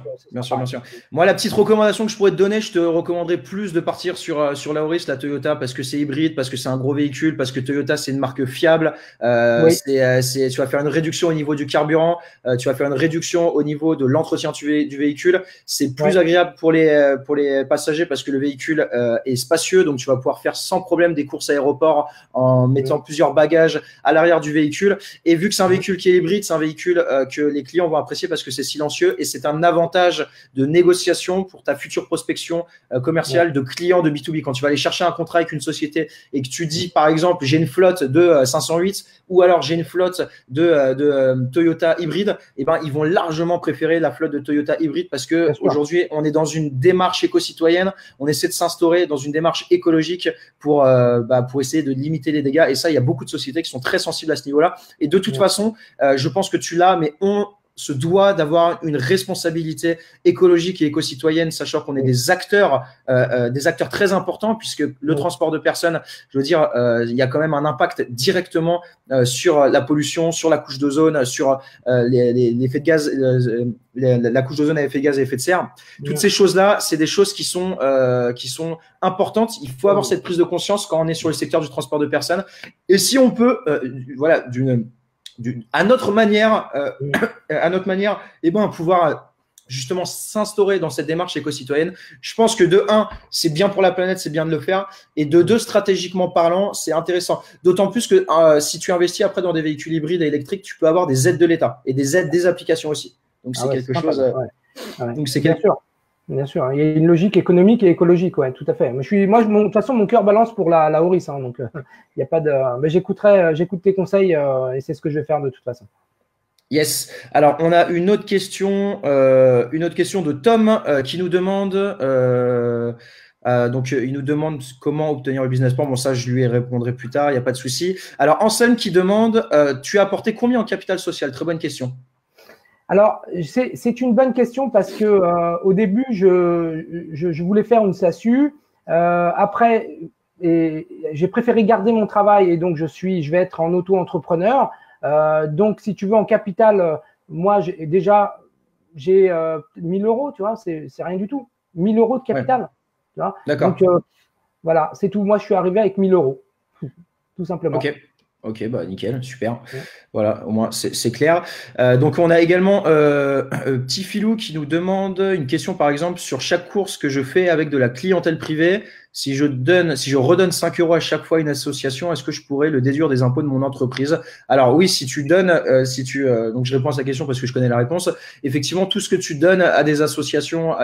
Moi, la petite recommandation que je pourrais te donner, je te recommanderais plus de partir sur la Auris, la Toyota, parce que c'est hybride, parce que c'est un gros véhicule, parce que Toyota c'est une marque fiable. Oui. Tu vas faire une réduction au niveau du carburant, tu vas faire une réduction au niveau de l'entretien du véhicule. C'est plus agréable pour les passagers parce que le véhicule est spacieux, donc tu vas pouvoir faire sans problème des courses à aéroport en mettant plusieurs bagages à l'arrière du véhicule. Et vu que c'est un véhicule qui est hybride, c'est un véhicule que les clients vont apprécier parce que c'est silencieux et c'est un avantage de négociation pour ta future prospection commerciale de clients de B2B. Quand tu vas aller chercher un contrat avec une société et que tu dis, par exemple, j'ai une flotte de 508 ou alors j'ai une flotte de Toyota hybride, et ben, ils vont largement préférer la flotte de Toyota hybride parce que aujourd'hui, on est dans une démarche éco-citoyenne. On essaie de s'instaurer dans une démarche écologique pour essayer de limiter les dégâts. Et ça, il y a beaucoup de sociétés qui sont très sensibles à ce niveau-là. Et de toute façon, je pense que tu l'as, mais on se doit d'avoir une responsabilité écologique et éco-citoyenne, sachant qu'on est des acteurs très importants, puisque le transport de personnes, je veux dire, il y a quand même un impact directement sur la pollution, sur la couche d'ozone, sur l'effet de gaz, la couche d'ozone à effet de gaz et effet de serre. Toutes ces choses-là, c'est des choses qui sont importantes. Il faut avoir cette prise de conscience quand on est sur le secteur du transport de personnes. Et si on peut, à notre manière, pouvoir justement s'instaurer dans cette démarche éco-citoyenne. Je pense que de 1, c'est bien pour la planète, c'est bien de le faire. Et de 2, stratégiquement parlant, c'est intéressant. D'autant plus que si tu investis après dans des véhicules hybrides et électriques, tu peux avoir des aides de l'État et des aides des applications aussi. Donc c'est quelque chose. Donc c'est Bien sûr, il y a une logique économique et écologique, ouais, tout à fait. De toute façon, mon cœur balance pour la Auris, hein, donc il n'y a pas de. Mais j'écoute tes conseils et c'est ce que je vais faire de toute façon. Yes. Alors, on a une autre question de Tom qui nous demande. Il nous demande comment obtenir le business plan. Bon, ça, je lui répondrai plus tard, il n'y a pas de souci. Alors, Anselme qui demande, tu as apporté combien en capital social? Très bonne question. Alors, c'est une bonne question parce que au début, je voulais faire une SASU. Après, j'ai préféré garder mon travail et donc je vais être en auto-entrepreneur. Donc, si tu veux, en capital, moi, j'ai 1 000 euros, tu vois, c'est rien du tout. 1 000 euros de capital. Tu vois. D'accord. Donc, voilà, c'est tout. Moi, je suis arrivé avec 1 000 euros, tout simplement. Ok, bah nickel, super. Voilà, au moins c'est clair. Donc on a également Petit Filou qui nous demande une question par exemple sur chaque course que je fais avec de la clientèle privée. Si je redonne 5 euros à chaque fois à une association, est-ce que je pourrais le déduire des impôts de mon entreprise? Alors oui, si tu donnes, donc je réponds à sa question parce que je connais la réponse. Effectivement, tout ce que tu donnes à des associations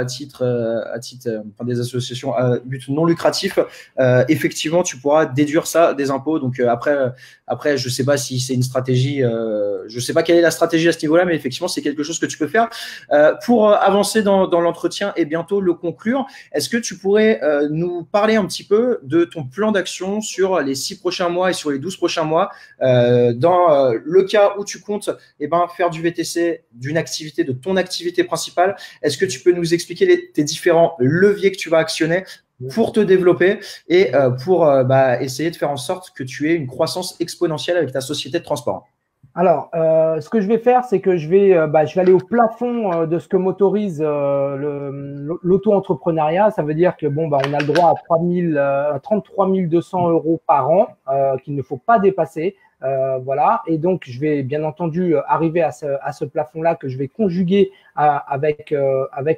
des associations à but non lucratif, effectivement, tu pourras déduire ça des impôts. Donc après, je sais pas si c'est une stratégie, je sais pas quelle est la stratégie à ce niveau-là, mais effectivement, c'est quelque chose que tu peux faire. Pour avancer dans l'entretien et bientôt le conclure, est-ce que tu pourrais nous parler un petit peu de ton plan d'action sur les 6 prochains mois et sur les 12 prochains mois dans le cas où tu comptes faire du VTC de ton activité principale. Est-ce que tu peux nous expliquer tes différents leviers que tu vas actionner pour te développer et pour essayer de faire en sorte que tu aies une croissance exponentielle avec ta société de transport? Alors, ce que je vais faire, c'est que je vais aller au plafond de ce que m'autorise l'auto-entrepreneuriat. Ça veut dire que on a le droit à 33 200 € par an qu'il ne faut pas dépasser. Voilà. Et donc, je vais bien entendu arriver à ce plafond-là que je vais conjuguer avec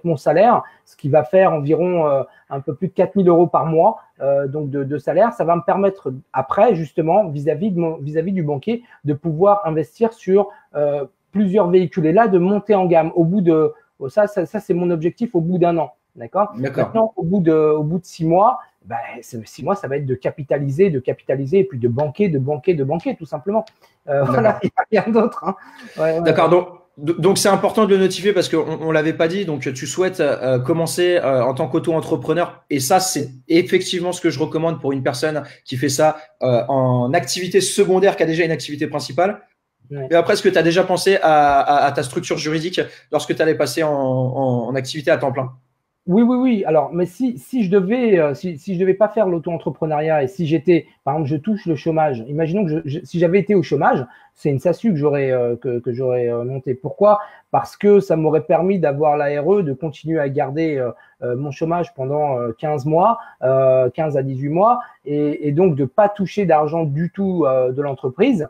mon salaire, ce qui va faire environ un peu plus de 4 000 € par mois donc de salaire. Ça va me permettre après, justement, vis-à-vis du banquier, de pouvoir investir sur plusieurs véhicules et là, de monter en gamme. Au bout de ça c'est mon objectif au bout d'un an. D'accord. Maintenant, au bout de 6 mois, 6 mois, ça va être de capitaliser et puis de banquer, tout simplement. Voilà, il n'y a rien d'autre. Hein. D'accord. Donc, c'est important de le notifier parce qu'on ne l'avait pas dit. Donc, tu souhaites commencer en tant qu'auto-entrepreneur. Et ça, c'est effectivement ce que je recommande pour une personne qui fait ça en activité secondaire, qui a déjà une activité principale. Ouais. Et après, est-ce que tu as déjà pensé à ta structure juridique lorsque tu allais passer en activité à temps plein? Oui. Alors, mais si je devais pas faire l'auto-entrepreneuriat et si j'étais, par exemple, je touche le chômage. Imaginons que si j'avais été au chômage, c'est une SASU que j'aurais montée. Pourquoi? Parce que ça m'aurait permis d'avoir l'ARE, de continuer à garder mon chômage pendant 15 mois, 15 à 18 mois, et donc de pas toucher d'argent du tout de l'entreprise,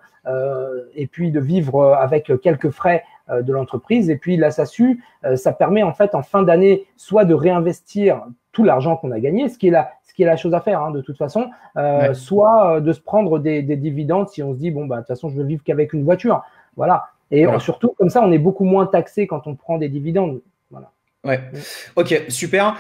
et puis de vivre avec quelques frais de l'entreprise. Et puis la SASU, ça permet en fait en fin d'année soit de réinvestir tout l'argent qu'on a gagné, ce qui est la chose à faire hein, de toute façon, soit de se prendre des dividendes si on se dit de toute façon je veux vivre qu'avec une voiture. Voilà. Et surtout comme ça on est beaucoup moins taxé quand on prend des dividendes. Voilà. Ouais. Ok, super.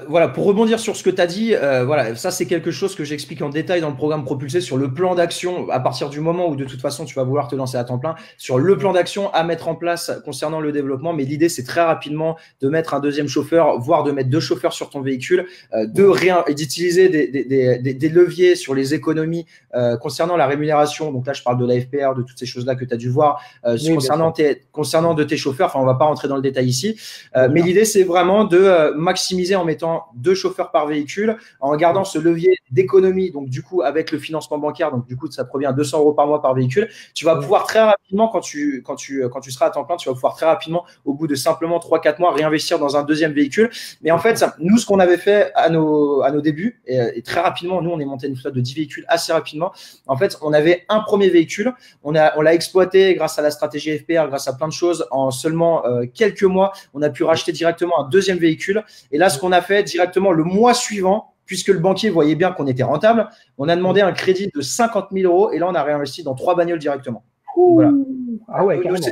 Voilà, pour rebondir sur ce que tu as dit, voilà, ça c'est quelque chose que j'explique en détail dans le programme Propulsé sur le plan d'action à partir du moment où de toute façon tu vas vouloir te lancer à temps plein, sur le plan d'action à mettre en place concernant le développement. Mais l'idée c'est très rapidement de mettre un deuxième chauffeur, voire de mettre 2 chauffeurs sur ton véhicule, d'utiliser des leviers sur les économies concernant la rémunération. Donc là je parle de la FPR, de toutes ces choses-là que tu as dû voir concernant de tes chauffeurs. Enfin on va pas rentrer dans le détail ici, mais l'idée c'est vraiment de maximiser en mettant 2 chauffeurs par véhicule, en gardant ce levier d'économie. Donc, du coup, avec le financement bancaire, donc du coup, ça provient à 200 € par mois par véhicule. Tu vas pouvoir très rapidement, quand tu seras à temps plein, tu vas pouvoir très rapidement, au bout de simplement 3-4 mois, réinvestir dans un deuxième véhicule. Mais en fait, nous, ce qu'on avait fait à nos débuts, et très rapidement, nous, on est monté une flotte de 10 véhicules assez rapidement. En fait, on avait un premier véhicule, on l'a exploité grâce à la stratégie FPR, grâce à plein de choses. En seulement quelques mois, on a pu racheter directement un deuxième véhicule. Et là, ce qu'on a fait directement le mois suivant, puisque le banquier voyait bien qu'on était rentable, on a demandé un crédit de 50 000 € et là, on a réinvesti dans 3 bagnoles directement. Voilà. Ah ouais, carrément.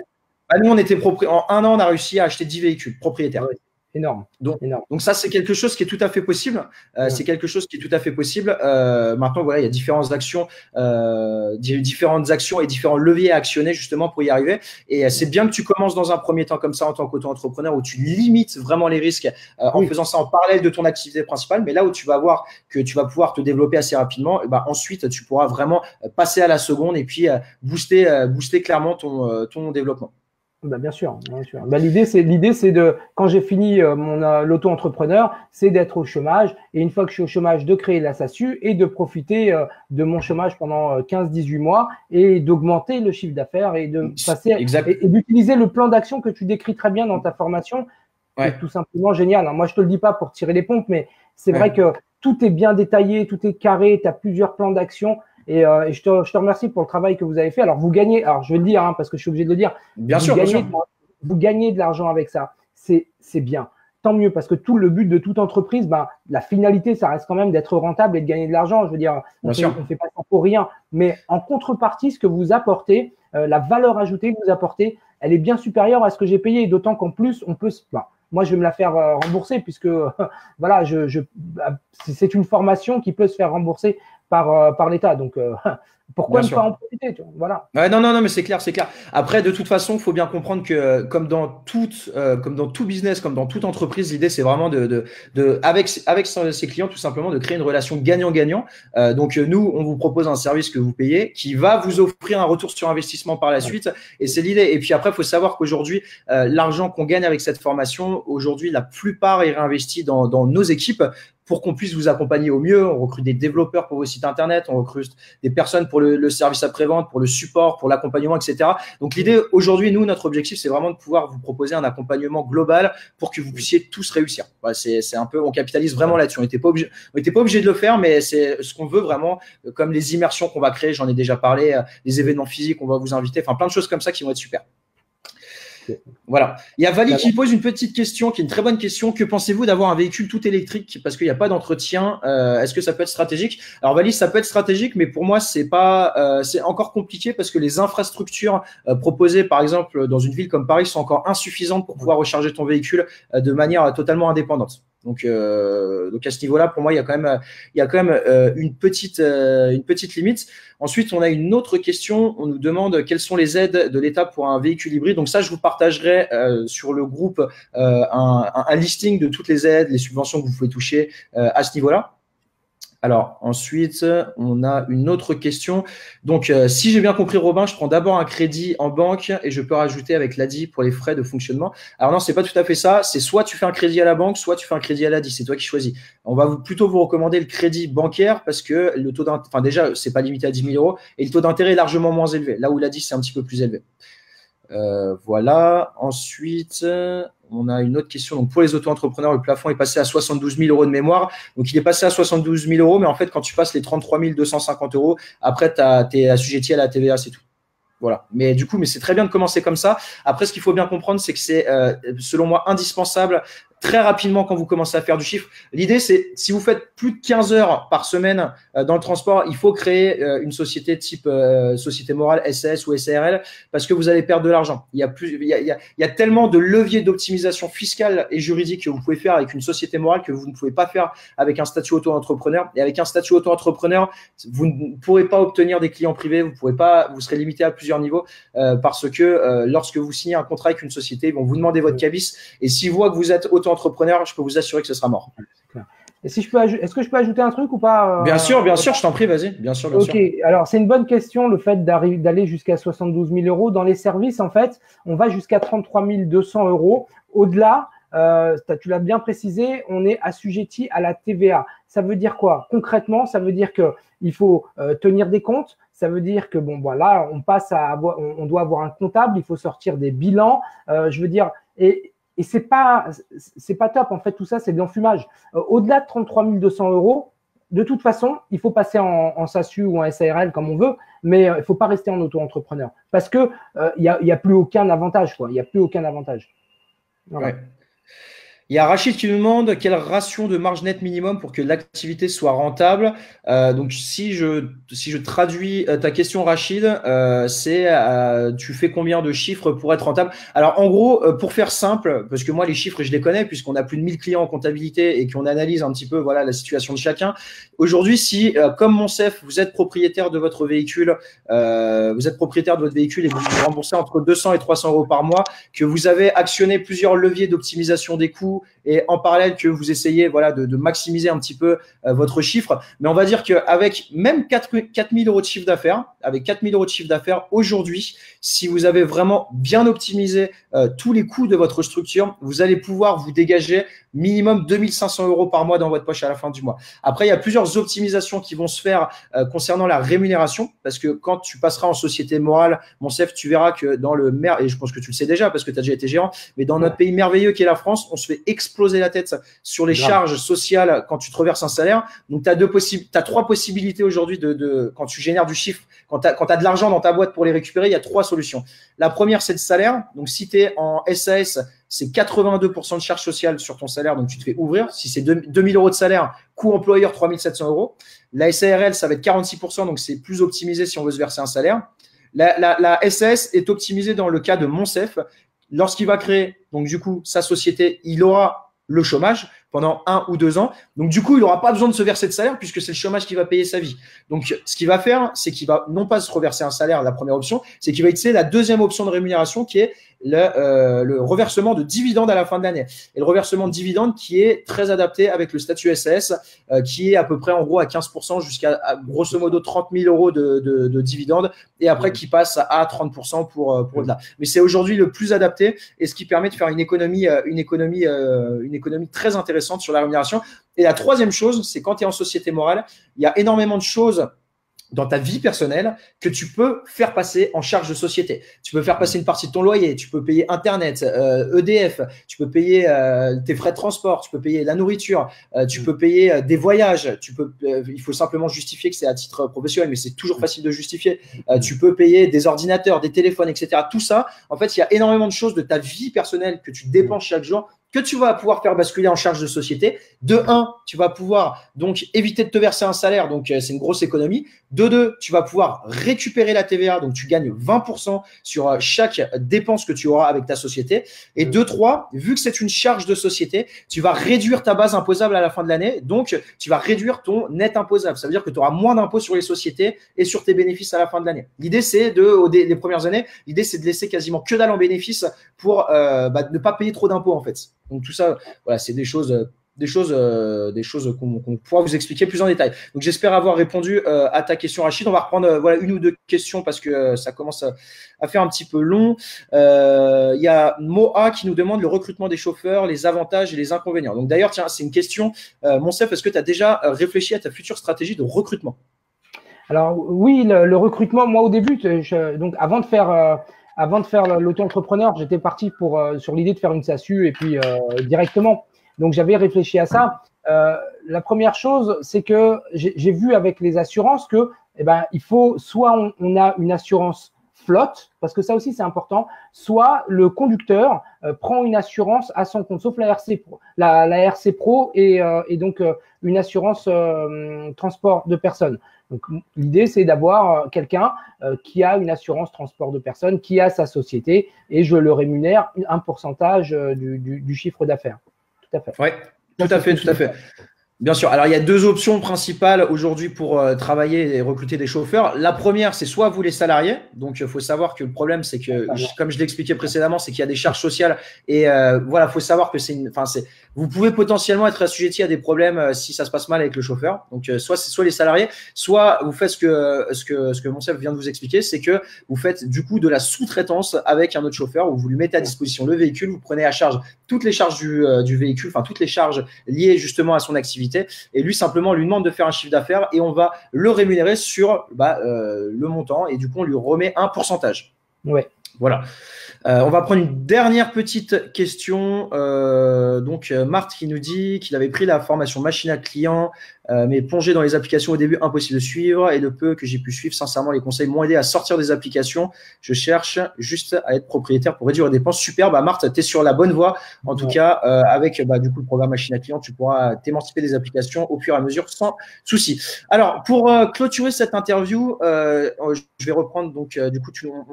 Nous, on était en un an, on a réussi à acheter 10 véhicules propriétaires. Ouais. Énorme. Donc ça, c'est quelque chose qui est tout à fait possible. C'est quelque chose qui est tout à fait possible. Maintenant, voilà, il y a différentes actions et différents leviers à actionner justement pour y arriver. Et c'est bien que tu commences dans un premier temps comme ça en tant qu'auto-entrepreneur où tu limites vraiment les risques en faisant ça en parallèle de ton activité principale. Mais là où tu vas voir que tu vas pouvoir te développer assez rapidement, ensuite, tu pourras vraiment passer à la seconde et puis booster clairement ton développement. Bien sûr. L'idée, c'est de, quand j'ai fini l'auto-entrepreneur, c'est d'être au chômage. Et une fois que je suis au chômage, de créer la SASU et de profiter de mon chômage pendant 15-18 mois et d'augmenter le chiffre d'affaires et de passer et d'utiliser le plan d'action que tu décris très bien dans ta formation. C'est tout simplement génial. Moi, je te le dis pas pour tirer les pompes, mais c'est vrai que tout est bien détaillé, tout est carré, tu as plusieurs plans d'action. Et je te remercie pour le travail que vous avez fait. Alors, vous gagnez, alors je vais le dire parce que je suis obligé de le dire, vous gagnez de l'argent avec ça. C'est bien. Tant mieux parce que tout le but de toute entreprise, la finalité, ça reste quand même d'être rentable et de gagner de l'argent. Je veux dire, on ne fait pas ça pour rien. Mais en contrepartie, ce que vous apportez, la valeur ajoutée que vous apportez, elle est bien supérieure à ce que j'ai payé. D'autant qu'en plus, on peut moi, je vais me la faire rembourser puisque voilà, c'est une formation qui peut se faire rembourser par l'État. Donc, pourquoi ne pas en profiter, voilà. Non, mais c'est clair. Après, de toute façon, il faut bien comprendre que comme dans tout business, comme dans toute entreprise, l'idée, c'est vraiment avec ses clients, tout simplement, de créer une relation gagnant-gagnant. Donc, nous, on vous propose un service que vous payez qui va vous offrir un retour sur investissement par la suite. Et c'est l'idée. Et puis après, il faut savoir qu'aujourd'hui, l'argent qu'on gagne avec cette formation, aujourd'hui, la plupart est réinvesti dans nos équipes pour qu'on puisse vous accompagner au mieux. On recrute des développeurs pour vos sites internet, on recrute des personnes pour le service après-vente, pour le support, pour l'accompagnement, etc. Donc l'idée aujourd'hui, nous, notre objectif, c'est vraiment de pouvoir vous proposer un accompagnement global pour que vous puissiez tous réussir. Voilà, c'est un peu, on capitalise vraiment là-dessus. On n'était pas obligé de le faire, mais c'est ce qu'on veut vraiment, comme les immersions qu'on va créer, j'en ai déjà parlé, les événements physiques, on va vous inviter, enfin plein de choses comme ça qui vont être super. Voilà. Il y a Vali qui pose une petite question, qui est une très bonne question. Que pensez-vous d'avoir un véhicule tout électrique parce qu'il n'y a pas d'entretien? Est-ce que ça peut être stratégique? Alors Vali, ça peut être stratégique, mais pour moi, c'est encore compliqué parce que les infrastructures proposées, par exemple, dans une ville comme Paris, sont encore insuffisantes pour pouvoir recharger ton véhicule de manière totalement indépendante. Donc à ce niveau-là, pour moi, il y a quand même une petite limite. Ensuite, on a une autre question. On nous demande quelles sont les aides de l'État pour un véhicule hybride. Donc ça, je vous partagerai sur le groupe un listing de toutes les aides, les subventions que vous pouvez toucher à ce niveau-là. Alors, ensuite, on a une autre question. Donc, si j'ai bien compris, Robin, je prends d'abord un crédit en banque et je peux rajouter avec l'ADI pour les frais de fonctionnement. Alors non, c'est pas tout à fait ça. C'est soit tu fais un crédit à la banque, soit tu fais un crédit à l'ADI. C'est toi qui choisis. On va plutôt vous recommander le crédit bancaire parce que le taux d'intérêt, enfin déjà, c'est pas limité à 10 000 euros et le taux d'intérêt est largement moins élevé. Là où l'ADI, c'est un petit peu plus élevé. Voilà. Ensuite, on a une autre question. Donc, pour les auto-entrepreneurs, le plafond est passé à 72 000 euros de mémoire. Donc, il est passé à 72 000 euros, mais en fait, quand tu passes les 33 250 euros, après, tu es assujetti à la TVA, c'est tout. Voilà. Mais du coup, c'est très bien de commencer comme ça. Après, ce qu'il faut bien comprendre, c'est que c'est, selon moi, indispensable très rapidement quand vous commencez à faire du chiffre. L'idée, c'est si vous faites plus de 15 heures par semaine dans le transport, il faut créer une société type société morale, SAS ou SARL, parce que vous allez perdre de l'argent. Il y a tellement de leviers d'optimisation fiscale et juridique que vous pouvez faire avec une société morale que vous ne pouvez pas faire avec un statut auto-entrepreneur. Et avec un statut auto-entrepreneur, vous ne pourrez pas obtenir des clients privés, vous serez limité à plusieurs niveaux parce que lorsque vous signez un contrat avec une société, ils vont vous demander votre cabis et s'ils voient que vous êtes auto-entrepreneur, je peux vous assurer que ce sera mort. Et si est-ce que je peux ajouter un truc ou pas Bien sûr, je t'en prie, vas-y. Bien sûr. Ok, alors c'est une bonne question, le fait d'aller jusqu'à 72 000 euros. Dans les services, en fait, on va jusqu'à 33 200 euros. Au-delà, tu l'as bien précisé, on est assujetti à la TVA. Ça veut dire quoi? Concrètement, ça veut dire qu'il faut tenir des comptes. Ça veut dire que là, on doit avoir un comptable, il faut sortir des bilans. Et c'est pas top, en fait, tout ça, c'est de l'enfumage. Au-delà de 33 200 euros, de toute façon, il faut passer en SASU ou en SARL comme on veut, mais il ne faut pas rester en auto-entrepreneur parce que il y a plus aucun avantage, quoi. Il n'y a plus aucun avantage. Voilà. Ouais. Il y a Rachid qui nous demande quelle ration de marge nette minimum pour que l'activité soit rentable. Donc, si je traduis ta question, Rachid, c'est tu fais combien de chiffres pour être rentable? Alors, en gros, pour faire simple, parce que moi, les chiffres, je les connais puisqu'on a plus de 1000 clients en comptabilité et qu'on analyse un petit peu la situation de chacun. Aujourd'hui, si, comme Monsef, vous êtes propriétaire de votre véhicule, et vous vous remboursez entre 200 et 300 euros par mois, que vous avez actionné plusieurs leviers d'optimisation des coûts, et en parallèle que vous essayez de maximiser un petit peu votre chiffre. Mais on va dire qu'avec même 4 000 euros de chiffre d'affaires, aujourd'hui, si vous avez vraiment bien optimisé tous les coûts de votre structure, vous allez pouvoir vous dégager minimum 2 500 euros par mois dans votre poche à la fin du mois. Après, il y a plusieurs optimisations qui vont se faire concernant la rémunération, parce que quand tu passeras en société morale, Monsef, tu verras que dans et je pense que tu le sais déjà parce que tu as déjà été gérant, mais dans notre pays merveilleux qui est la France, on se fait exploser la tête sur les charges sociales quand tu te reverses un salaire. Donc, tu as 3 possibilités aujourd'hui quand tu génères du chiffre, quand tu as de l'argent dans ta boîte pour les récupérer, il y a 3 solutions. La première, c'est le salaire. Donc, si tu es en SAS, c'est 82% de charges sociales sur ton salaire, donc tu te fais ouvrir. Si c'est 2 000 euros de salaire, coût employeur 3 700 euros. La SARL, ça va être 46%, donc c'est plus optimisé si on veut se verser un salaire. La SAS est optimisée dans le cas de Monsef. Lorsqu'il va créer, donc du coup, sa société, il aura le chômage pendant 1 ou 2 ans. Donc, du coup, il n'aura pas besoin de se verser de salaire puisque c'est le chômage qui va payer sa vie. Donc, ce qu'il va faire, c'est qu'il va non pas se reverser un salaire, la première option, c'est qu'il va utiliser la deuxième option de rémunération qui est le reversement de dividendes à la fin de l'année. Et le reversement de dividendes qui est très adapté avec le statut SAS, qui est à peu près en gros à 15% jusqu'à grosso modo 30 000 euros de dividendes et après qui passe à 30% pour au-delà. Mais c'est aujourd'hui le plus adapté et ce qui permet de faire une économie très intéressante intéressante sur la rémunération. Et la troisième chose, c'est quand tu es en société morale, il y a énormément de choses dans ta vie personnelle que tu peux faire passer en charge de société. Tu peux faire passer une partie de ton loyer, tu peux payer Internet, EDF, tu peux payer tes frais de transport, tu peux payer la nourriture, tu peux payer des voyages, il faut simplement justifier que c'est à titre professionnel, mais c'est toujours facile de justifier. Tu peux payer des ordinateurs, des téléphones, etc. Tout ça, en fait, il y a énormément de choses de ta vie personnelle que tu dépenses chaque jour que tu vas pouvoir faire basculer en charge de société. De 1, tu vas pouvoir donc éviter de te verser un salaire, donc c'est une grosse économie. De 2, tu vas pouvoir récupérer la TVA, donc tu gagnes 20% sur chaque dépense que tu auras avec ta société. Et de 3, vu que c'est une charge de société, tu vas réduire ta base imposable à la fin de l'année, donc tu vas réduire ton net imposable. Ça veut dire que tu auras moins d'impôts sur les sociétés et sur tes bénéfices à la fin de l'année. L'idée, c'est les premières années, l'idée, c'est de laisser quasiment que dalle en bénéfices pour ne pas payer trop d'impôts en fait. Donc tout ça, voilà, c'est des choses qu'on pourra vous expliquer plus en détail. Donc j'espère avoir répondu à ta question, Rachid. On va reprendre voilà, une ou deux questions parce que ça commence à faire un petit peu long. Il y a Moa qui nous demande le recrutement des chauffeurs, les avantages et les inconvénients. Donc d'ailleurs, tiens, c'est une question. Monsef, est-ce que tu as déjà réfléchi à ta future stratégie de recrutement? Alors oui, le recrutement, moi au début, donc avant de faire l'auto-entrepreneur, j'étais parti sur l'idée de faire une SASU et puis directement. Donc, j'avais réfléchi à ça. La première chose, c'est que j'ai vu avec les assurances que, il faut soit on a une assurance flotte, parce que ça aussi c'est important, soit le conducteur prend une assurance à son compte, sauf la RC Pro, la RC Pro et donc une assurance transport de personnes. Donc, l'idée, c'est d'avoir quelqu'un qui a une assurance transport de personnes, qui a sa société, et je le rémunère un pourcentage du chiffre d'affaires. Tout à fait. Oui, tout à fait. Bien sûr. Alors, il y a deux options principales aujourd'hui pour travailler et recruter des chauffeurs. La première, c'est soit vous les salariés. Donc, il faut savoir que le problème, c'est que, comme je l'expliquais précédemment, c'est qu'il y a des charges sociales. Et voilà, il faut savoir que vous pouvez potentiellement être assujetti à des problèmes si ça se passe mal avec le chauffeur. Donc, soit les salariés, soit vous faites ce que Monsef vient de vous expliquer, c'est que vous faites du coup de la sous-traitance avec un autre chauffeur où vous lui mettez à disposition le véhicule, vous prenez à charge toutes les charges du véhicule, enfin toutes les charges liées justement à son activité. Et lui, simplement, on lui demande de faire un chiffre d'affaires et on va le rémunérer sur le montant et du coup, on lui remet un pourcentage. Ouais. Voilà. On va prendre une dernière petite question. Donc, Marthe qui nous dit qu'il avait pris la formation machine à client, mais plongé dans les applications au début, impossible de suivre. Et le peu que j'ai pu suivre, sincèrement, les conseils m'ont aidé à sortir des applications. Je cherche juste à être propriétaire pour réduire les dépenses. Super, Marthe, tu es sur la bonne voie. En tout cas, avec du coup le programme machine à client, tu pourras t'émanciper des applications au fur et à mesure sans souci. Alors, pour clôturer cette interview, je vais reprendre. Donc, du coup,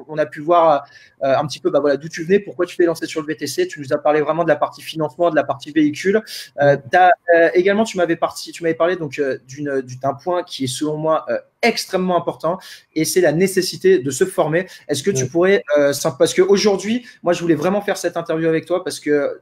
on a pu voir un petit peu d'où tu venais, pourquoi tu t'es lancé sur le VTC. Tu nous as parlé vraiment de la partie financement, de la partie véhicule. Également, tu m'avais parlé donc d'un point qui est selon moi extrêmement important et c'est la nécessité de se former. Est-ce que tu pourrais, parce qu'aujourd'hui, moi, je voulais vraiment faire cette interview avec toi parce que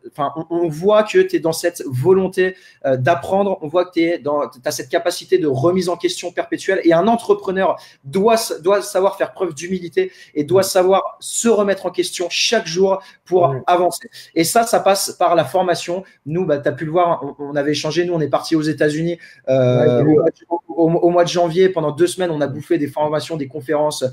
on voit que tu es dans cette volonté d'apprendre, on voit que tu as cette capacité de remise en question perpétuelle et un entrepreneur doit savoir faire preuve d'humilité et doit savoir se remettre en question chaque jour pour avancer. Et ça passe par la formation. Nous, tu as pu le voir, on avait échangé, nous, on est parti aux États-Unis au mois de janvier. Pendant 2 semaines, on a bouffé des formations, des conférences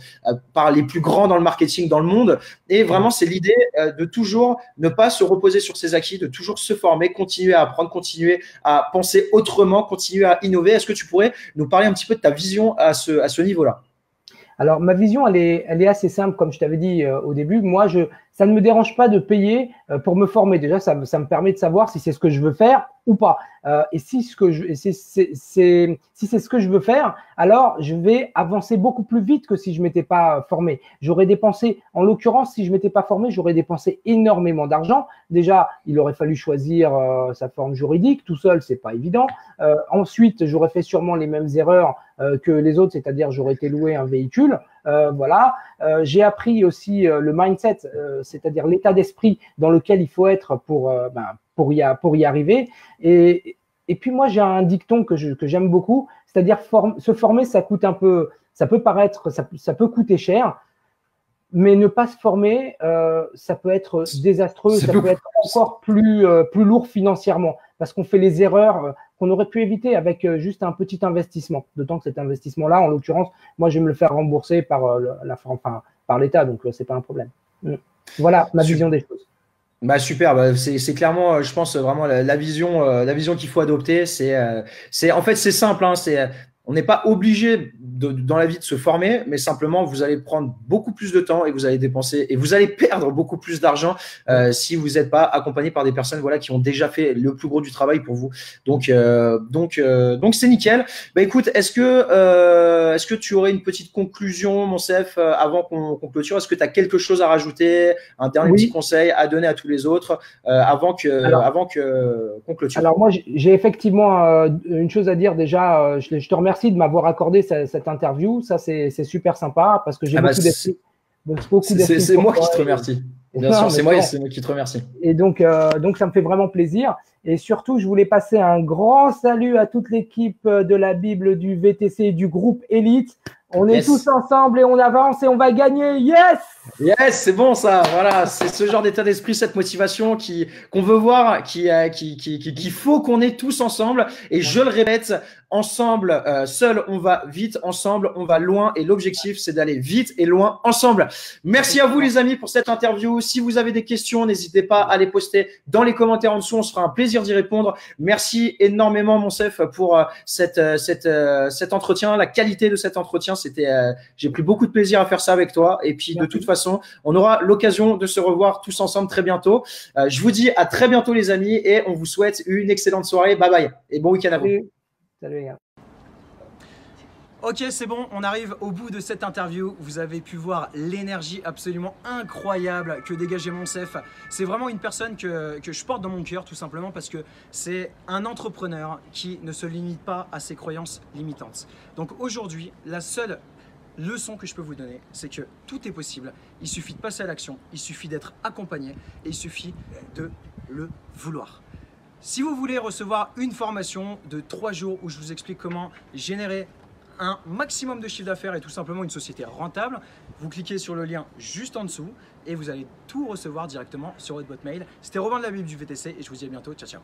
par les plus grands dans le marketing dans le monde. Et vraiment, c'est l'idée de toujours ne pas se reposer sur ses acquis, de toujours se former, continuer à apprendre, continuer à penser autrement, continuer à innover. Est-ce que tu pourrais nous parler un petit peu de ta vision à ce niveau-là? Alors, ma vision, elle est assez simple, comme je t'avais dit au début. Moi, ça ne me dérange pas de payer pour me former. Déjà, ça me permet de savoir si c'est ce que je veux faire ou pas. Et si c'est ce que je veux faire, alors je vais avancer beaucoup plus vite que si je m'étais pas formé. J'aurais dépensé, en l'occurrence, si je m'étais pas formé, j'aurais dépensé énormément d'argent. Déjà, il aurait fallu choisir sa forme juridique. Tout seul, c'est pas évident. Ensuite, j'aurais fait sûrement les mêmes erreurs que les autres, c'est-à-dire j'aurais été loué un véhicule. Voilà. J'ai appris aussi le mindset, c'est-à-dire l'état d'esprit dans lequel il faut être pour y arriver. Et puis moi, j'ai un dicton que j'aime beaucoup, c'est-à-dire se former, ça coûte un peu, ça peut coûter cher. mais ne pas se former, ça peut être désastreux, ça peut être encore plus lourd financièrement, parce qu'on fait les erreurs qu'on aurait pu éviter avec juste un petit investissement. D'autant que cet investissement-là, en l'occurrence, moi, je vais me le faire rembourser par l'État, donc c'est pas un problème. Voilà ma vision des choses. Bah super, bah c'est clairement, je pense vraiment la vision qu'il faut adopter. En fait c'est simple, hein, on n'est pas obligé dans la vie de se former, mais simplement vous allez prendre beaucoup plus de temps et vous allez dépenser et vous allez perdre beaucoup plus d'argent si vous n'êtes pas accompagné par des personnes voilà qui ont déjà fait le plus gros du travail pour vous. Donc c'est nickel. Bah écoute, est-ce que tu aurais une petite conclusion, Monsef, avant qu'on clôture? Est-ce que tu as quelque chose à rajouter, un dernier petit conseil à donner à tous les autres avant qu'on clôture? Alors moi, j'ai effectivement une chose à dire déjà. Je te remercie de m'avoir accordé cette interview. Ça, c'est super sympa parce que j'ai beaucoup d'estime. C'est moi qui te remercie. Bien sûr, c'est moi qui te remercie. Et donc, ça me fait vraiment plaisir. Et surtout, je voulais passer un grand salut à toute l'équipe de la Bible, du VTC, du groupe Elite. On est tous ensemble et on avance et on va gagner. Yes! Yes, c'est bon ça. Voilà, c'est ce genre d'état d'esprit, cette motivation qu'on veut voir, qu'il faut qu'on ait tous ensemble. Et je le répète, ensemble, seul on va vite, ensemble on va loin. Et l'objectif, c'est d'aller vite et loin ensemble. Merci à vous les amis pour cette interview. Si vous avez des questions, n'hésitez pas à les poster dans les commentaires en dessous. On se fera un plaisir d'y répondre. Merci énormément, Monsef, pour cet entretien, la qualité de cet entretien. J'ai pris beaucoup de plaisir à faire ça avec toi. Et puis, de toute façon, on aura l'occasion de se revoir tous ensemble très bientôt. Je vous dis à très bientôt, les amis, et on vous souhaite une excellente soirée. Bye bye et bon week-end à vous. Salut, les gars. Ok, c'est bon, on arrive au bout de cette interview. Vous avez pu voir l'énergie absolument incroyable que dégageait Monsef. C'est vraiment une personne que je porte dans mon cœur, tout simplement parce que c'est un entrepreneur qui ne se limite pas à ses croyances limitantes. Donc aujourd'hui, la seule leçon que je peux vous donner, c'est que tout est possible. Il suffit de passer à l'action, il suffit d'être accompagné et il suffit de le vouloir. Si vous voulez recevoir une formation de 3 jours où je vous explique comment générer un maximum de chiffre d'affaires et tout simplement une société rentable, vous cliquez sur le lien juste en dessous et vous allez tout recevoir directement sur votre boîte mail. C'était Robin de la Bible du VTC et je vous dis à bientôt. Ciao, ciao.